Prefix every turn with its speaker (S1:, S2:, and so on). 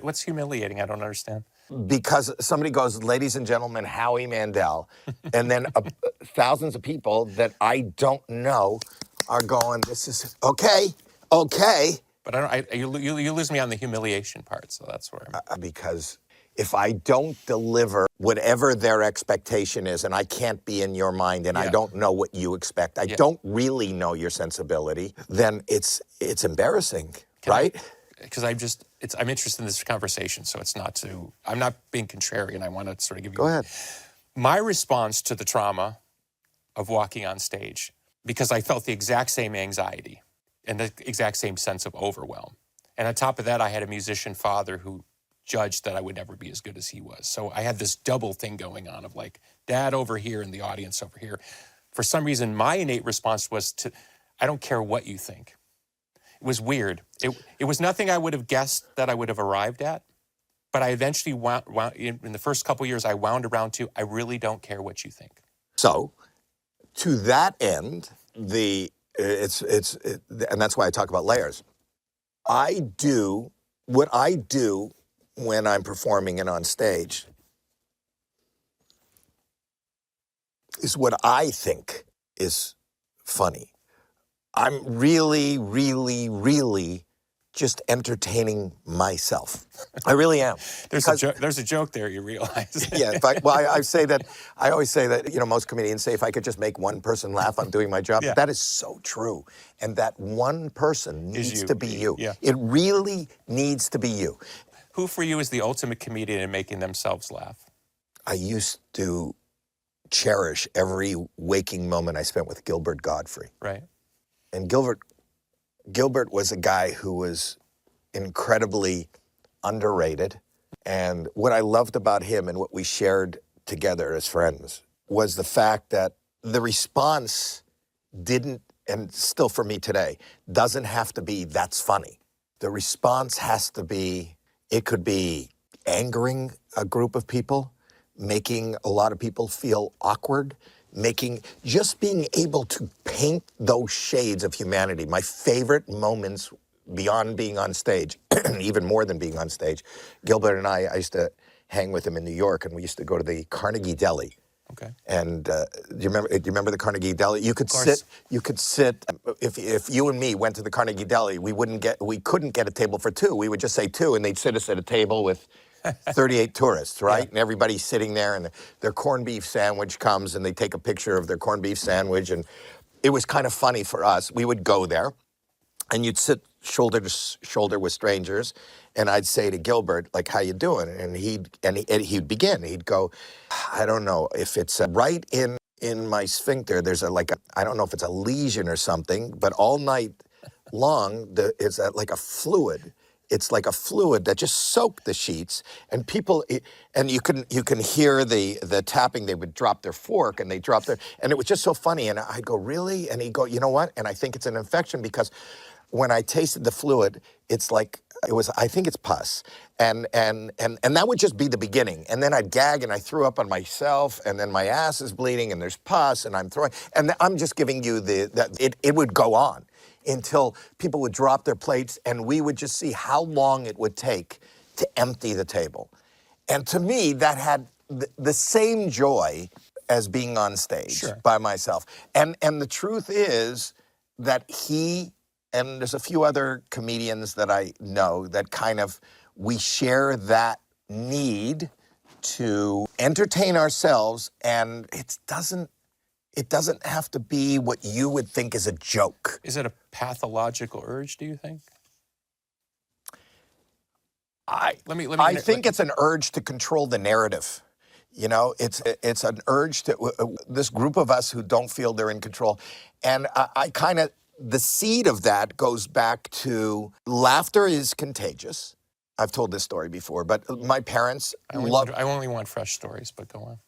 S1: What's humiliating? I don't understand.
S2: Because somebody goes, ladies and gentlemen, Howie Mandel, and then thousands of people that I don't know are going, this is, okay.
S1: But you lose me on the humiliation part, so that's where
S2: because if I don't deliver whatever their expectation is, and I can't be in your mind, and I don't know what you expect, I don't really know your sensibility, then it's embarrassing, right?
S1: Because I'm interested in this conversation, so I'm not being contrarian. I want to sort of give you.
S2: Go ahead.
S1: My response to the trauma of walking on stage, because I felt the exact same anxiety and the exact same sense of overwhelm. And on top of that, I had a musician father who judged that I would never be as good as he was. So I had this double thing going on of like dad over here and the audience over here. For some reason, my innate response was I don't care what you think. It was weird. It was nothing I would have guessed that I would have arrived at, but I eventually in the first couple of years, I wound around to, I really don't care what you think.
S2: So, to that end, and that's why I talk about layers. What I do when I'm performing and on stage is what I think is funny. I'm really, really, really just entertaining myself. I really am.
S1: There's a joke there, you realize.
S2: Yeah, in fact, well, I always say that, most comedians say, if I could just make one person laugh, I'm doing my job. Yeah. That is so true. And that one person needs to be you. Yeah. It really needs to be you.
S1: Who for you is the ultimate comedian in making themselves laugh?
S2: I used to cherish every waking moment I spent with Gilbert Gottfried.
S1: Right.
S2: And Gilbert was a guy who was incredibly underrated. And what I loved about him and what we shared together as friends was the fact that the response didn't, and still for me today, doesn't have to be, that's funny. The response has to be, it could be angering a group of people, making a lot of people feel awkward, just being able to paint those shades of humanity. My favorite moments beyond being on stage, even more than being on stage, Gilbert and I used to hang with him in New York, and we used to go to the Carnegie Deli.
S1: Okay.
S2: And do you remember the Carnegie Deli? You could sit. If you and me went to the Carnegie Deli, we couldn't get a table for two. We would just say two, and they'd sit us at a table with 38 tourists, right? Yeah. And everybody's sitting there, and their corned beef sandwich comes, and they take a picture of their corned beef sandwich, and it was kind of funny for us. We would go there, and you'd sit shoulder to shoulder with strangers, and I'd say to Gilbert, like, how you doing? And he'd begin. He'd go, I don't know if it's right in my sphincter. There's I don't know if it's a lesion or something, but all night long, it's like a fluid. It's like a fluid that just soaked the sheets, and people, and you can hear the tapping. They would drop their fork, and and it was just so funny. And I'd go, really? And he'd go, you know what? And I think it's an infection because when I tasted the fluid, I think it's pus. And that would just be the beginning. And then I'd gag and I threw up on myself, and then my ass is bleeding and there's pus and I'm throwing, and I'm just giving you it would go on until people would drop their plates, and we would just see how long it would take to empty the table. And to me, that had the same joy as being on stage by myself. And the truth is that and there's a few other comedians that I know that we share that need to entertain ourselves, and it doesn't have to be what you would think is a joke.
S1: Is it a pathological urge, do you think?
S2: I think it's an urge to control the narrative. It's an urge to this group of us who don't feel they're in control. And the seed of that goes back to laughter is contagious. I've told this story before, but my parents
S1: I only want fresh stories, but go on.